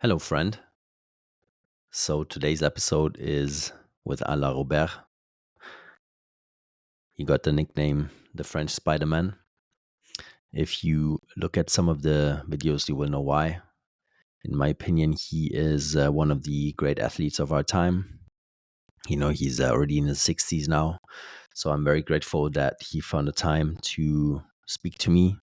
Hello, friend. So today's episode is with Alain Robert. He got the nickname the French Spiderman. If you look at some of the videos, you will know why. In my opinion, he is one of the great athletes of our time. He's already in his 60s now. So I'm very grateful that he found the time to speak to me.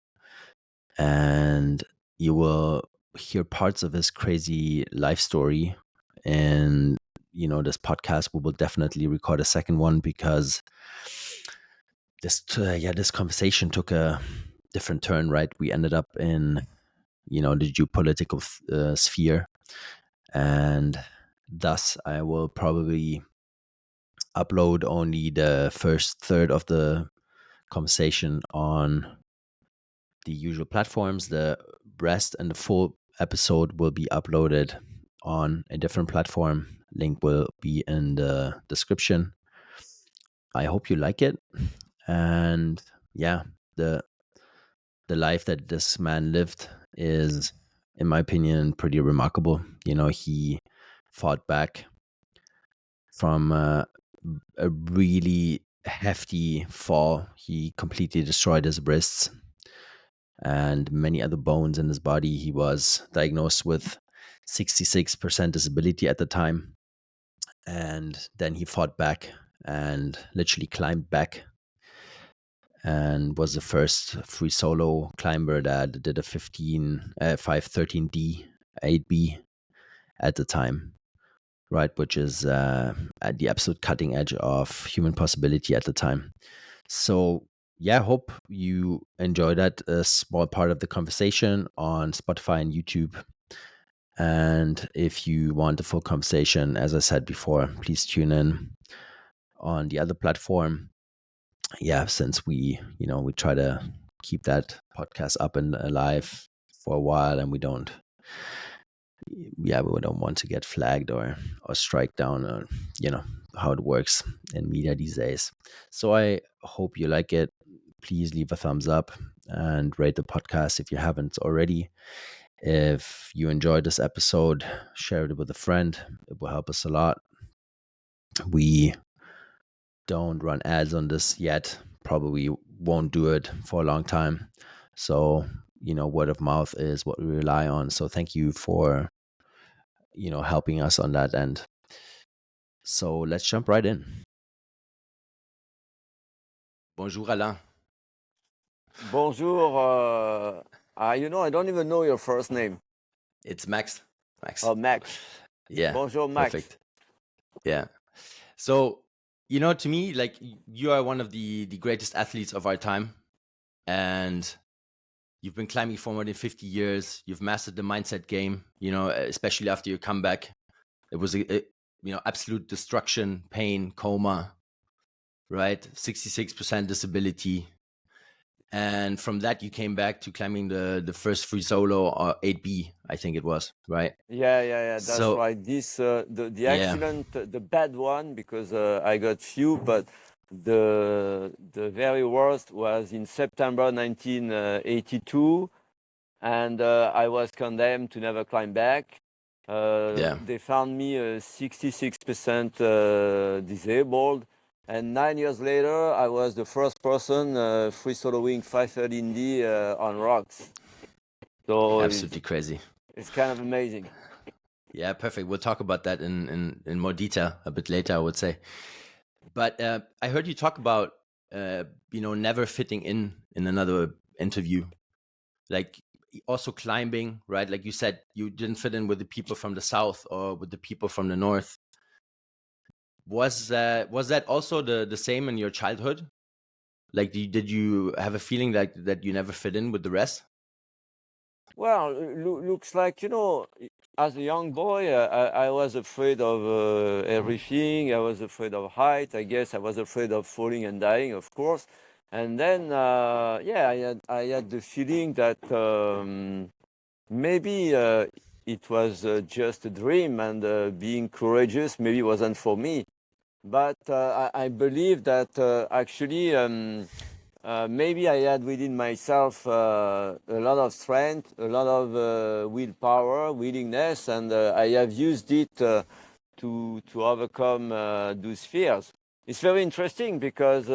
And you will hear parts of his crazy life story. And, this podcast, we will definitely record a second one because this conversation took a different turn, right? We ended up in, the geopolitical sphere. And thus, I will probably upload only the first third of the conversation on the usual platforms. The rest and the full episode will be uploaded on a different platform. Link will be in the description. I hope you like it. And yeah, the life that this man lived is, in my opinion, pretty remarkable. He fought back from a really hefty fall. He completely destroyed his wrists and many other bones in his body. He was diagnosed with 66% disability at the time. And then he fought back and literally climbed back and was the first free solo climber that did a 513D 8B at the time, right? Which is at the absolute cutting edge of human possibility at the time. So yeah, hope you enjoy that small part of the conversation on Spotify and YouTube. And if you want the full conversation, as I said before, please tune in on the other platform. Yeah, since we try to keep that podcast up and alive for a while, and we don't want to get flagged or strike down, or how it works in media these days. So I hope you like it. Please leave a thumbs up and rate the podcast if you haven't already. If you enjoyed this episode, share it with a friend. It will help us a lot. We don't run ads on this yet. Probably won't do it for a long time. So, word of mouth is what we rely on. So thank you for, helping us on that end. So let's jump right in. Bonjour, Alain. Bonjour. I don't even know your first name. It's Max. Max. Oh, Max. Yeah. Bonjour, Max. Perfect. Yeah. So, to me, like, you are one of the greatest athletes of our time. And you've been climbing for more than 50 years. You've mastered the mindset game, especially after your comeback. It was, absolute destruction, pain, coma, right? 66% disability. And from that, you came back to climbing the first free solo, or 8B, I think it was, right? Yeah. That's right. This the accident, the bad one, because I got few, but the very worst was in September 1982, and I was condemned to never climb back. They found me 66% disabled. And 9 years later, I was the first person free soloing 513D on rocks. So absolutely crazy. It's kind of amazing. Yeah, perfect. We'll talk about that in more detail a bit later, I would say. But I heard you talk about never fitting in another interview, like also climbing, right? Like you said, you didn't fit in with the people from the south or with the people from the north. Was that also the same in your childhood? Like, did you have a feeling like that you never fit in with the rest? Well, looks like, as a young boy, I was afraid of everything. I was afraid of height. I guess I was afraid of falling and dying, of course. And then, I had the feeling that maybe it was just a dream, and being courageous maybe wasn't for me. But I believe that actually maybe I had within myself a lot of strength, a lot of willpower, willingness, and I have used it to overcome those fears. It's very interesting because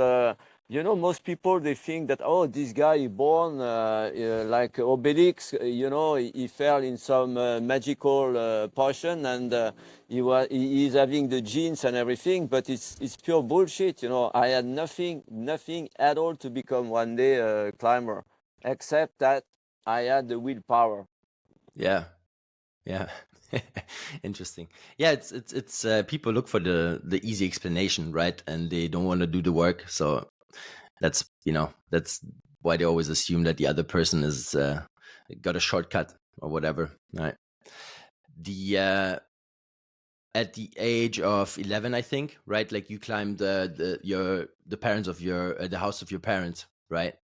most people, they think that, oh, this guy is born like Obelix, he fell in some magical potion and he's having the genes and everything, but it's pure bullshit. I had nothing at all to become one day a climber, except that I had the willpower. Yeah. Interesting. Yeah, it's people look for the easy explanation, right? And they don't want to do the work. So that's why they always assume that the other person is got a shortcut or whatever, right? The at the age of 11, I think, right? Like you climbed the parents of your the house of your parents, right?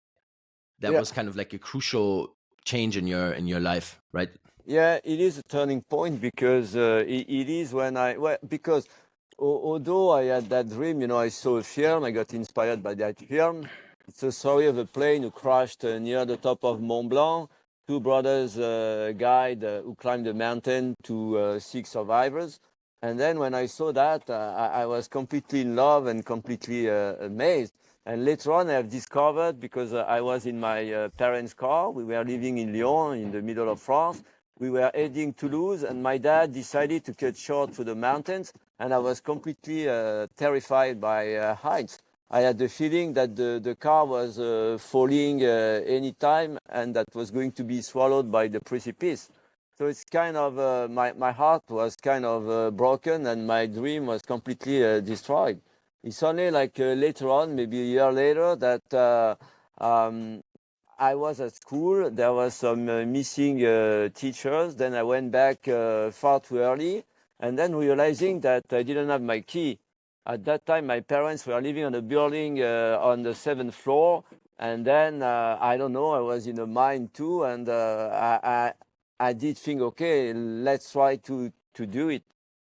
That was kind of like a crucial change in your life, right? Yeah, it is a turning point because it is when because although I had that dream, I saw a film, I got inspired by that film. It's a story of a plane who crashed near the top of Mont Blanc. Two brothers guide who climbed the mountain to seek survivors. And then when I saw that, I was completely in love and completely amazed. And later on, I have discovered, because I was in my parents' car, we were living in Lyon, in the middle of France. We were heading to Toulouse, and my dad decided to cut short to the mountains, and I was completely terrified by heights. I had the feeling that the car was falling any time and that was going to be swallowed by the precipice. So it's kind of, my heart was kind of broken and my dream was completely destroyed. It's only like later on, maybe a year later, that I was at school. There was some missing teachers. Then I went back far too early, and then realizing that I didn't have my key. At that time, my parents were living on a building on the 7th floor, and then I don't know. I was in a mine too, and I did think, okay, let's try to do it.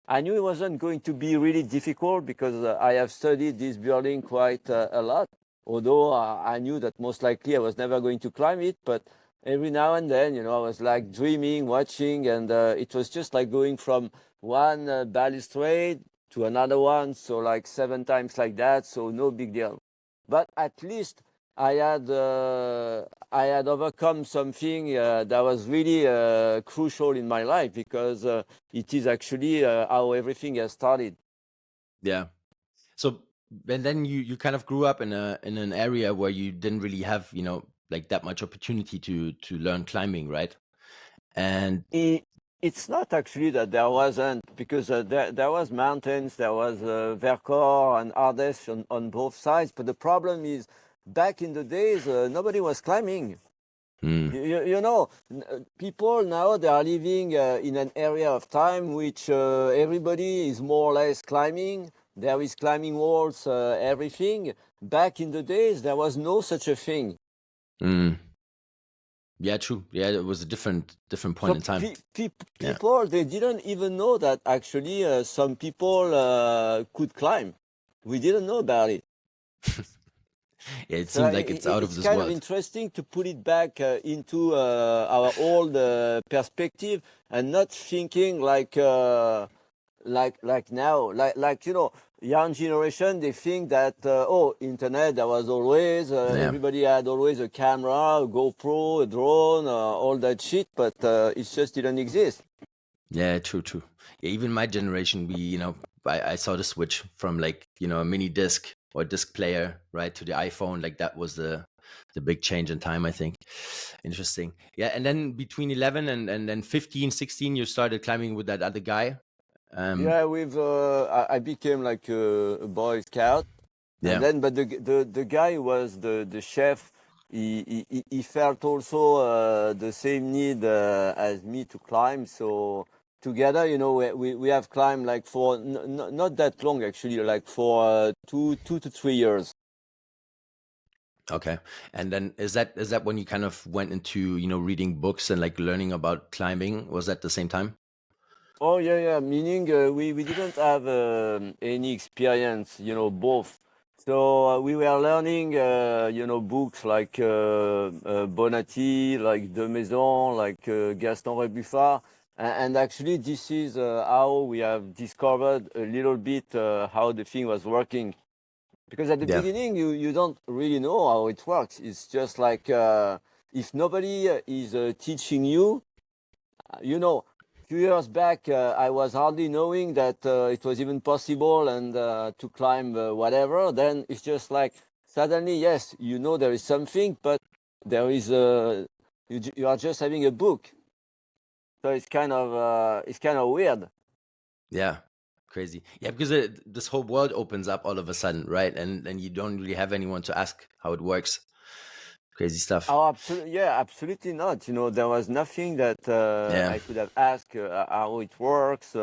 I knew it wasn't going to be really difficult because I have studied this building quite a lot. Although I knew that most likely I was never going to climb it, but every now and then, I was like dreaming, watching, and it was just like going from one balustrade to another one, so like 7 times like that, so no big deal. But at least I had overcome something that was really crucial in my life, because it is actually how everything has started. Yeah. So and then you kind of grew up in an area where you didn't really have like that much opportunity to learn climbing, right? And it's not actually that there wasn't, because there was mountains, there was Vercors and Ardèche on both sides, but the problem is back in the days nobody was climbing. People now, they are living in an area of time which everybody is more or less climbing. There is climbing walls, everything. Back in the days, there was no such a thing. Yeah, true. Yeah, it was a different point in time. People, they didn't even know that actually some people could climb. We didn't know about it. Yeah, it seemed like it's out of this world. It's kind of interesting to put it back into our old perspective and not thinking like now, young generation, they think that internet, there was always everybody had always a camera, a GoPro, a drone, all that shit, but it just didn't exist. Yeah, true. Yeah, even my generation, I saw the switch from like a mini disc or disc player, right, to the iPhone. Like that was the big change in time, I think. Interesting. Yeah, and then between 11 and then 15, 16, you started climbing with that other guy. I became like a Boy Scout. Yeah. And then, but the guy was the chef. He felt also the same need as me to climb. So together, we have climbed like for not that long actually, like for 2 to 3 years. Okay. And then is that when you kind of went into reading books and like learning about climbing? Was that the same time? Oh yeah. Meaning we didn't have any experience, both. So we were learning, books like Bonatti, like De Maison, like Gaston Rebuffat. And actually, this is how we have discovered a little bit how the thing was working. Because at the beginning, you don't really know how it works. It's just like if nobody is teaching you, a few years back, I was hardly knowing that it was even possible and to climb whatever. Then it's just like suddenly, yes, there is something, but there is you are just having a book. So it's kind of weird. Yeah, crazy. Yeah, because this whole world opens up all of a sudden, right? And you don't really have anyone to ask how it works. Crazy stuff. Oh, absolutely. Yeah, absolutely not. There was nothing that I could have asked how it works,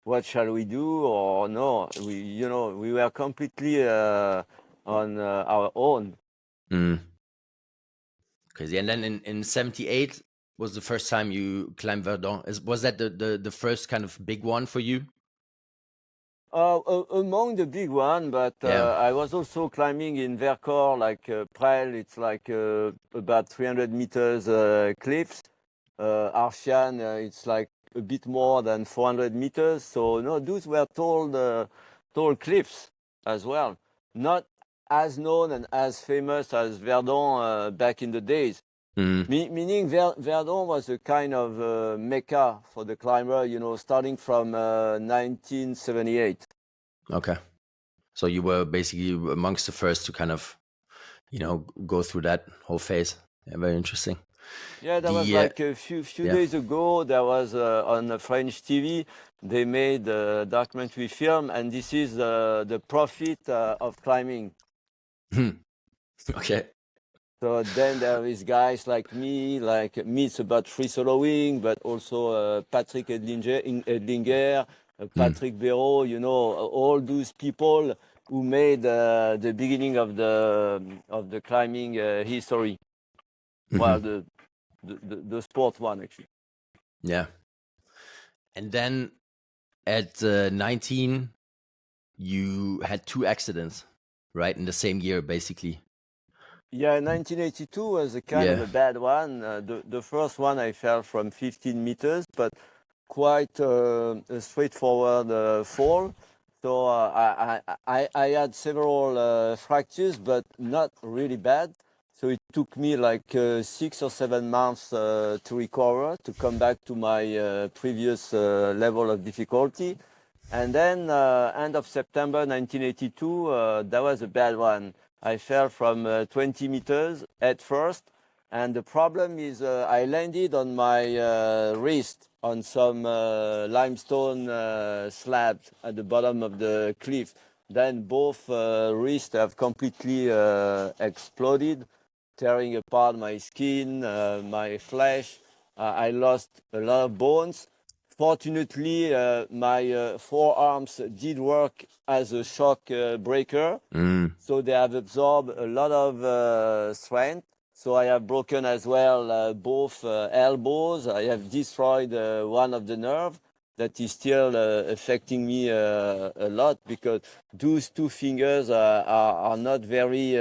what shall we do, or no. We were completely on our own. Mm. Crazy. And then in 78 was the first time you climbed Verdun. Was that the first kind of big one for you? Among the big one, but I was also climbing in Vercors, like Prel. It's like about 300 meters cliffs. Artian, it's like a bit more than 400 meters. So no, those were tall cliffs as well. Not as known and as famous as Verdun back in the days. Meaning Verdun was a kind of mecca for the climber, starting from 1978. Okay. So you were basically amongst the first to kind of, go through that whole phase. Yeah, very interesting. Yeah, that was like a few days ago. There was on the French TV, they made a documentary film, and this is the profit of climbing. Okay. So then there is guys like me it's about free soloing, but also Patrick Edlinger, Patrick Béraud, all those people who made the beginning of the climbing history. Well, the sport one, actually. Yeah. And then at 19, you had 2 accidents, right? In the same year, basically. Yeah, 1982 was a kind of a bad one. The first one, I fell from 15 meters, but quite a straightforward fall. So I had several fractures, but not really bad. So it took me like 6 or 7 months to recover, to come back to my previous level of difficulty. And then end of September 1982, that was a bad one. I fell from 20 meters at first. And the problem is I landed on my wrist on some limestone slabs at the bottom of the cliff. Then both wrists have completely exploded, tearing apart my skin, my flesh. I lost a lot of bones. Fortunately, my forearms did work as a shock breaker. So they have absorbed a lot of strength. So I have broken as well both elbows. I have destroyed one of the nerves that is still affecting me a lot, because those two fingers are not very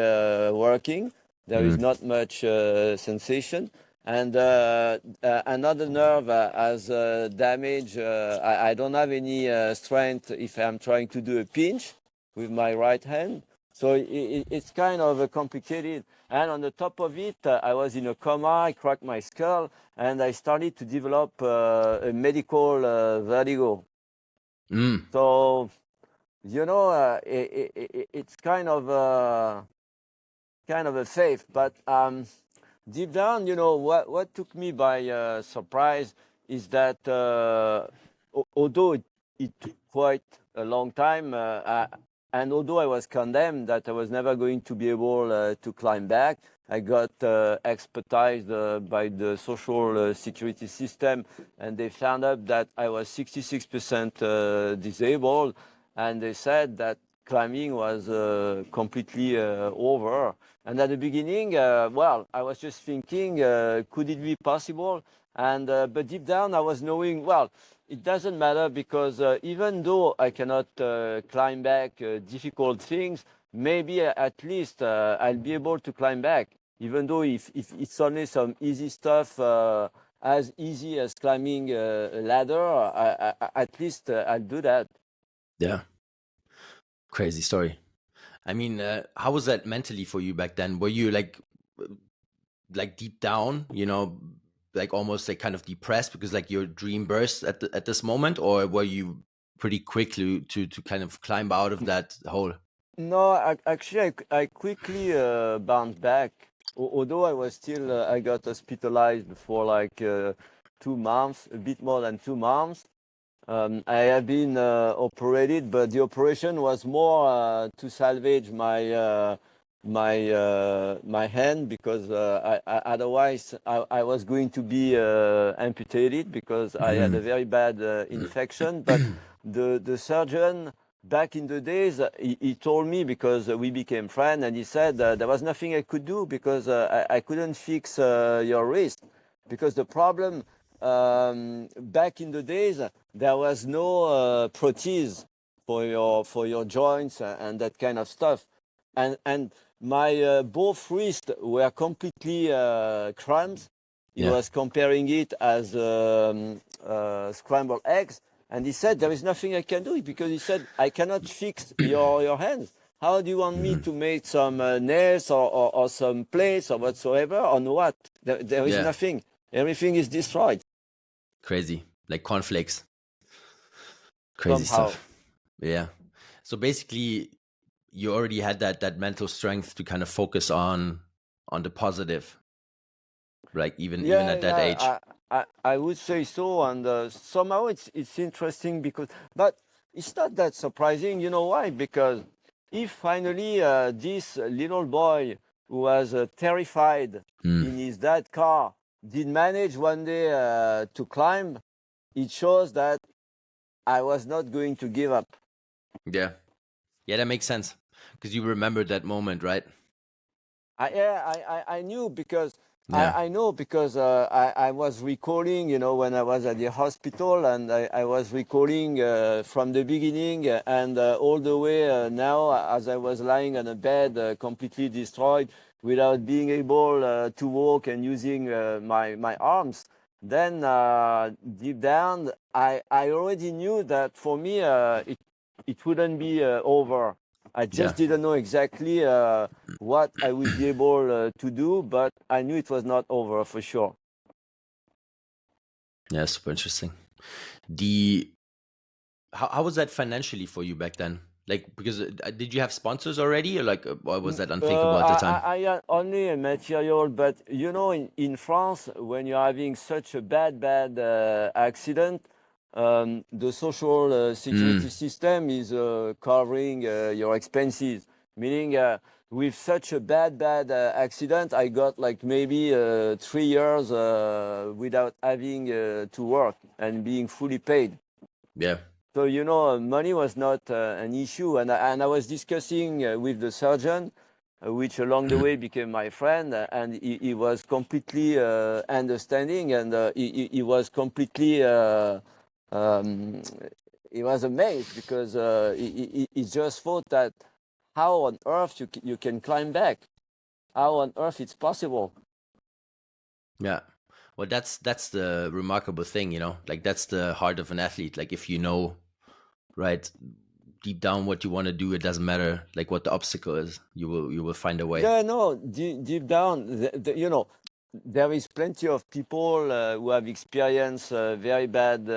working. There is not much sensation. And another nerve has damage. I don't have any strength if I'm trying to do a pinch with my right hand. So it's kind of complicated. And on the top of it, I was in a coma, I cracked my skull, and I started to develop a medical vertigo. So, it's kind of a faith. But deep down, what took me by surprise is that although it took quite a long time, and although I was condemned that I was never going to be able to climb back, I got expertised by the social security system, and they found out that I was 66% disabled, and they said that climbing was completely over. And at the beginning, I was just thinking, could it be possible? And but deep down, I was knowing, it doesn't matter, because even though I cannot climb back difficult things, maybe at least I'll be able to climb back, even though if it's only some easy stuff, as easy as climbing a ladder, at least I'll do that. Yeah. Crazy story. I mean, how was that mentally for you back then? Were you like deep down, like almost like kind of depressed because like your dream burst at this moment, or were you pretty quickly to kind of climb out of that hole? No, actually, I quickly bounced back. Although I was still, I got hospitalized for like 2 months, a bit more than 2 months. I have been operated, but the operation was more to salvage my hand, because otherwise I was going to be amputated, because I had a very bad infection. But the surgeon back in the days, he told me, because we became friends, and he said there was nothing I could do, because I couldn't fix your wrist, because the problem back in the days, there was no prothesis for your joints and that kind of stuff, and my both wrists were completely cramped. He was comparing it as scrambled eggs, and he said there is nothing I can do, because he said I cannot fix your hands. How do you want me to make some nails or some plates or whatsoever, on what? There is nothing. Everything is destroyed. Crazy, like cornflakes. Crazy stuff. Yeah. So basically, you already had that mental strength to kind of focus on the positive, like even at that age. I would say so, and somehow it's interesting, but it's not that surprising. You know why? Because if finally this little boy who was terrified in his dad's car did manage one day to climb, it shows that I was not going to give up. Yeah, that makes sense, because you remembered that moment, right? I knew, because I know, because I was recalling, when I was at the hospital, and I was recalling from the beginning and all the way now, as I was lying on a bed completely destroyed, without being able to walk and using my arms. Then deep down, I already knew that for me it wouldn't be over. I just didn't know exactly what I would be able to do, but I knew it was not over for sure. Yeah, super interesting. How was that financially for you back then? Like, because did you have sponsors already, or was that unthinkable at the time? I had only a material, but in France, when you're having such a bad accident, the social security system is covering your expenses. Meaning, with such a bad accident, I got like maybe 3 years without having to work and being fully paid. Yeah. So, money was not an issue. And I was discussing with the surgeon, which along the way became my friend. And he was completely understanding. And he was completely, he was amazed, because he just thought that how on earth you can climb back? How on earth it's possible? Yeah. Well, that's the remarkable thing, like that's the heart of an athlete. Like, if you know, right, deep down what you want to do, it doesn't matter like what the obstacle is, you will find a way. Yeah, no, deep down, there is plenty of people who have experienced very bad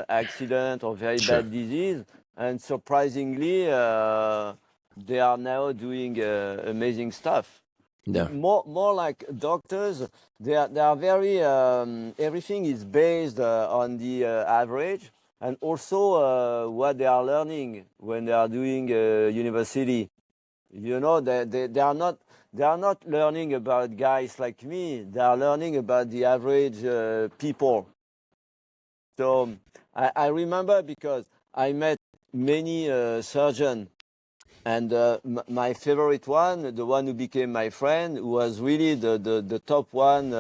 accident or very bad disease, and surprisingly, they are now doing amazing stuff. Yeah. More like doctors, they are very, everything is based on the average, and also what they are learning when they are doing university. They are not learning about guys like me. They are learning about the average people. So I remember, because I met many surgeons, and my favorite one, the one who became my friend, was really the top one,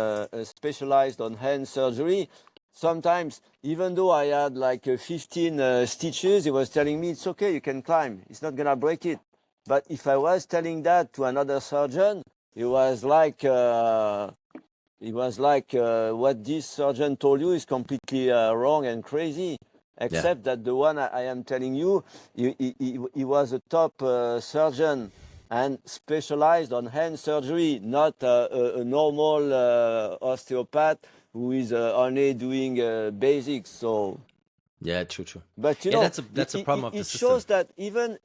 specialized on hand surgery. Sometimes, even though I had like 15 stitches, he was telling me, it's okay, you can climb. It's not going to break it. But if I was telling that to another surgeon, it was like what this surgeon told you is completely wrong and crazy. Except that the one I am telling you, he was a top surgeon and specialized on hand surgery, not a normal osteopath who is only doing basics. So yeah, true. but that's a problem of the it system. shows that even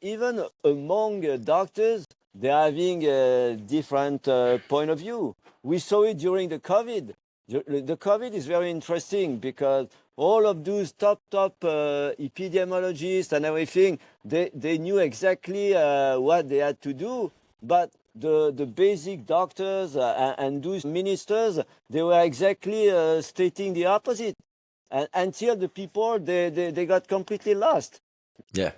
among doctors, they're having a different point of view. We saw it during the COVID. The COVID is very interesting because all of those top epidemiologists and everything, they knew exactly what they had to do, but the basic doctors and those ministers, they were exactly stating the opposite. And until the people they got completely lost. Yeah.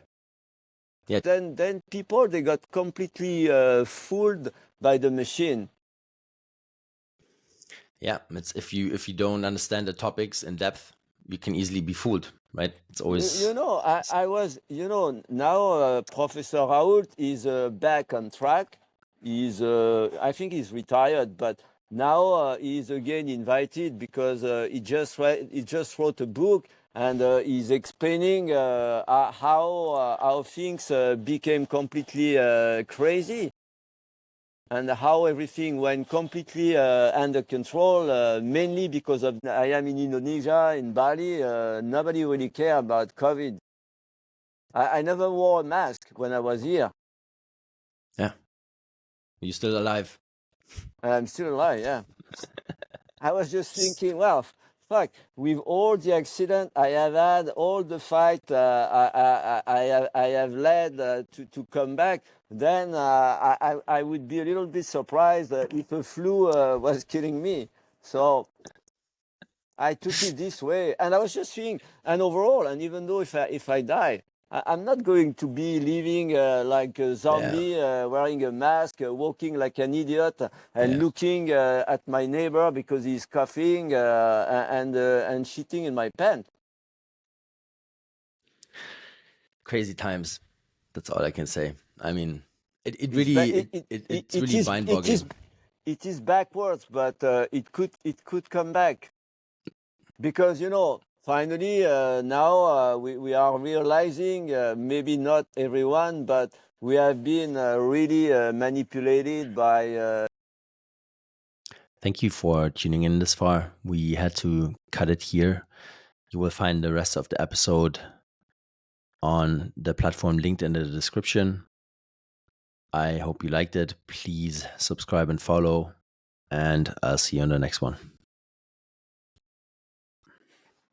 Then people they got completely fooled by the machine. Yeah, it's if you don't understand the topics in depth, you can easily be fooled, right? It's always I was now Professor Raoult is back on track. He's I think he's retired, but now he's again invited because he just wrote a book and he's explaining how things became completely crazy and how everything went completely under control, mainly because of I am in Indonesia, in Bali. Nobody really cared about COVID. I never wore a mask when I was here. Yeah. You're still alive. I'm still alive, yeah. I was just thinking, well, fuck, with all the accident I have had, all the fight I have led to come back, then I would be a little bit surprised if a flu was killing me. So I took it this way. And I was just thinking, and overall, and even though if I die, I'm not going to be living like a zombie, wearing a mask, walking like an idiot, and looking at my neighbor because he's coughing and shitting in my pants. Crazy times. That's all I can say. I mean, it's really mind-boggling. It is backwards, but it could come back because finally, now we are realizing, maybe not everyone, but we have been really manipulated by. Thank you for tuning in this far. We had to cut it here. You will find the rest of the episode on the platform linked in the description. I hope you liked it. Please subscribe and follow, and I'll see you on the next one.